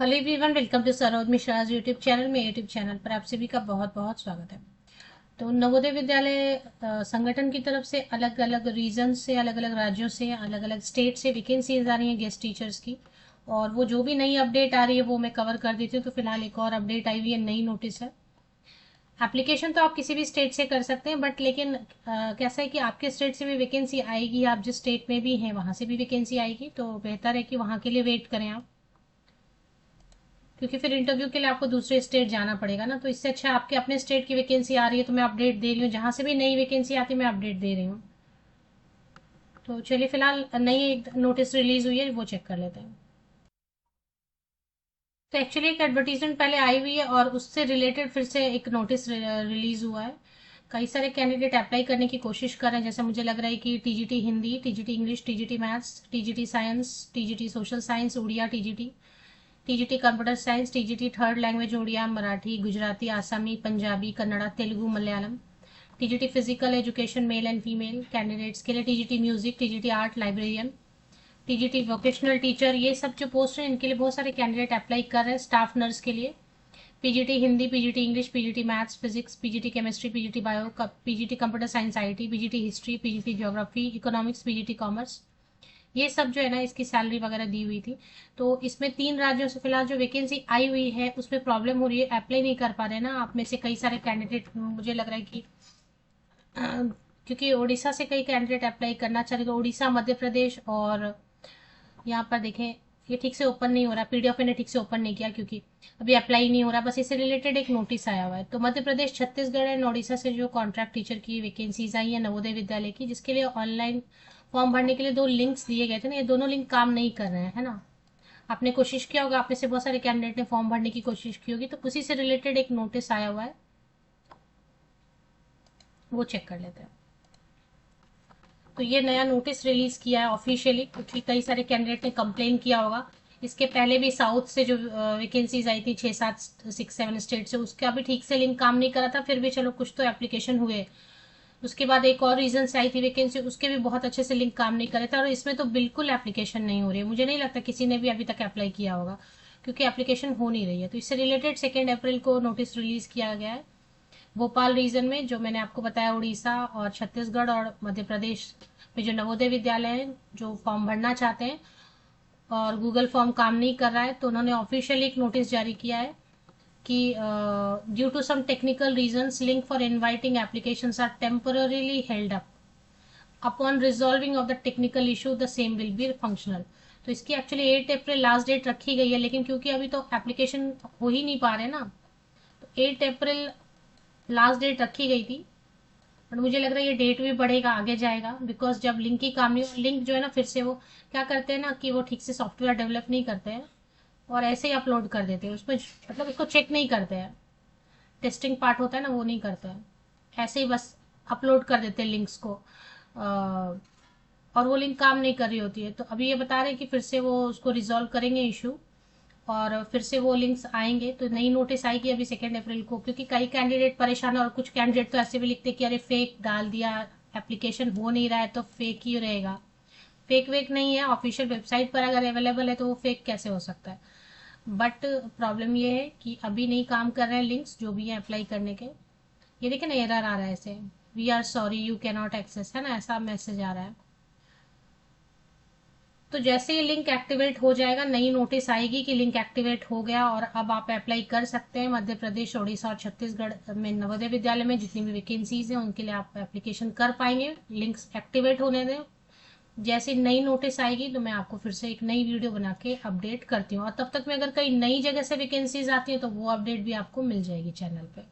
Hello everyone, welcome to Saroj Mishra YouTube channel में। YouTube channel पर आप सभी का बहुत बहुत स्वागत है। तो नवोदय विद्यालय संगठन की तरफ से अलग अलग रीजन से, अलग अलग राज्यों से, अलग अलग स्टेट से वैकेंसीज आ रही हैं गेस्ट टीचर्स की। और वो जो भी नई अपडेट आ रही है वो मैं कवर कर देती हूँ। तो फिलहाल एक और अपडेट आई हुई है, नई नोटिस है। एप्लीकेशन तो आप किसी भी स्टेट से कर सकते हैं, बट लेकिन कैसा है कि आपके स्टेट से भी वैकेंसी आएगी, आप जिस स्टेट में भी हैं वहाँ से भी वैकेंसी आएगी। तो बेहतर है कि वहाँ के लिए वेट करें आप, क्योंकि फिर इंटरव्यू के लिए आपको दूसरे स्टेट जाना पड़ेगा ना। तो इससे अच्छा आपके अपने स्टेट की वैकेंसी आ रही है तो मैं अपडेट दे रही हूँ, जहाँ से भी नई वैकेंसी आती है मैं अपडेट दे रही हूँ। तो चलिए, फिलहाल नई एक नोटिस रिलीज हुई है, वो चेक कर लेते हैं। तो एक्चुअली एक एडवर्टीजमेंट पहले आई हुई है और उससे रिलेटेड फिर से एक नोटिस रिलीज हुआ है। कई सारे कैंडिडेट अप्लाई करने की कोशिश कर रहे हैं। जैसे मुझे लग रहा है कि TGT Hindi, TGT English, TGT maths, TGT science, TGT social science Odia, TGT TGT computer science, TGT third language Odia, Marathi, Gujarati, Asami, Punjabi, Kannada, Telugu, Malayalam, TGT physical education male and female candidates के लिए, TGT music, TGT art librarian, TGT vocational teacher, ये सब जो post हैं इनके लिए बहुत सारे कैंडिडेट अप्लाई कर रहे हैं। स्टाफ नर्स के लिए PGT Hindi, PGT English, PGT maths physics, PGT chemistry, PGT bio, PGT computer science IT, PGT history, PGT geography, economics, PGT commerce, ये सब जो है ना इसकी सैलरी वगैरह दी हुई थी। तो इसमें 3 राज्यों से फिलहाल जो वैकेंसी आई हुई है उसमें प्रॉब्लम हो रही है, अप्लाई नहीं कर पा रहे हैं ना आप में से कई सारे कैंडिडेट। मुझे लग रहा है कि क्योंकि उड़ीसा से कई कैंडिडेट अप्लाई करना चाह रहे, तो उड़ीसा, मध्य प्रदेश और यहाँ पर देखें, ये ठीक से ओपन नहीं हो रहा, पीडीएफ मैंने ठीक से ओपन नहीं किया क्योंकि अभी अप्लाई नहीं हो रहा। बस इससे रिलेटेड एक नोटिस आया हुआ है। तो मध्य प्रदेश, छत्तीसगढ़ एंड उड़ीसा से जो कॉन्ट्रैक्ट टीचर की वैकेंसीज आई है नवोदय विद्यालय की, जिसके लिए ऑनलाइन फॉर्म भरने के लिए 2 लिंक्स दिए गए थे ना, ये दोनों लिंक काम नहीं कर रहे हैं, है ना। आपने कोशिश किया होगा, आप में से बहुत सारे कैंडिडेट ने फॉर्म भरने की कोशिश की होगी, तो उसी से रिलेटेड एक नोटिस आया हुआ है, वो चेक कर लेते हैं। तो ये नया नोटिस रिलीज किया है ऑफिशियली, क्योंकि कई सारे कैंडिडेट ने कंप्लेन किया होगा। इसके पहले भी साउथ से जो वैकेंसीज आई थी 6-7 6-7 स्टेट से, उसका भी ठीक से लिंक काम नहीं करा था, फिर भी चलो कुछ तो एप्लीकेशन हुए। उसके बाद एक और रीजन से आई थी वैकेंसी, उसके भी बहुत अच्छे से लिंक काम नहीं करे थे। और इसमें तो बिल्कुल एप्लीकेशन नहीं हो रही है, मुझे नहीं लगता किसी ने भी अभी तक अप्लाई किया होगा, क्योंकि एप्लीकेशन हो नहीं रही है। तो इससे रिलेटेड 2 अप्रैल को नोटिस रिलीज किया गया है। भोपाल रीजन में जो मैंने आपको बताया, उड़ीसा और छत्तीसगढ़ और मध्य प्रदेश में जो नवोदय विद्यालय हैं जो फॉर्म भरना चाहते हैं और गूगल फॉर्म काम नहीं कर रहा है, तो उन्होंने ऑफिशियली एक नोटिस जारी किया है कि due to some technical reasons link for inviting applications are temporarily held up upon resolving of the technical issue the same will be functional. तो इसकी एक्चुअली 8 अप्रैल लास्ट डेट रखी गई है, लेकिन क्योंकि अभी तो एप्लीकेशन हो ही नहीं पा रहे ना, तो 8 अप्रैल लास्ट डेट रखी गई थी। बट मुझे लग रहा है ये डेट भी बढ़ेगा, आगे जाएगा, बिकॉज जब लिंक की काम नहीं, लिंक जो है ना फिर से वो क्या करते हैं ना कि वो ठीक से सॉफ्टवेयर डेवलप नहीं करते हैं और ऐसे ही अपलोड कर देते हैं उसमें, मतलब उसको चेक नहीं करते हैं। टेस्टिंग पार्ट होता है ना, वो नहीं करते हैं, ऐसे ही बस अपलोड कर देते हैं लिंक्स को। और वो लिंक काम नहीं कर रही होती है। तो अभी ये बता रहे हैं कि फिर से वो उसको रिजॉल्व करेंगे इशू, और फिर से वो लिंक्स आएंगे। तो नई नोटिस आएगी अभी 2 अप्रैल को, क्योंकि कई कैंडिडेट परेशान है और कुछ कैंडिडेट तो ऐसे भी लिखते हैं कि अरे फेक डाल दिया, एप्लीकेशन हो नहीं रहा है तो फेक ही रहेगा। फेक वेक नहीं है, ऑफिशियल वेबसाइट पर अगर अवेलेबल है तो वो फेक कैसे हो सकता है। बट प्रॉब्लम ये है कि अभी नहीं काम कर रहे हैं लिंक्स जो भी है अप्लाई करने के। ये देखिए ना, एरर आ रहा है ऐसे, we are sorry you can not access, है ना, ऐसा मैसेज आ रहा है। तो जैसे ये लिंक एक्टिवेट हो जाएगा, नई नोटिस आएगी कि लिंक एक्टिवेट हो गया और अब आप अप्लाई कर सकते हैं। मध्य प्रदेश, उड़ीसा और छत्तीसगढ़ में नवोदय विद्यालय में जितनी भी वैकेंसीज हैं उनके लिए आप एप्लीकेशन कर पाएंगे, लिंक्स एक्टिवेट होने दें। जैसे नई नोटिस आएगी तो मैं आपको फिर से एक नई वीडियो बना के अपडेट करती हूँ, और तब तक में अगर कई नई जगह से वैकेंसीज आती हैं तो वो अपडेट भी आपको मिल जाएगी चैनल पे।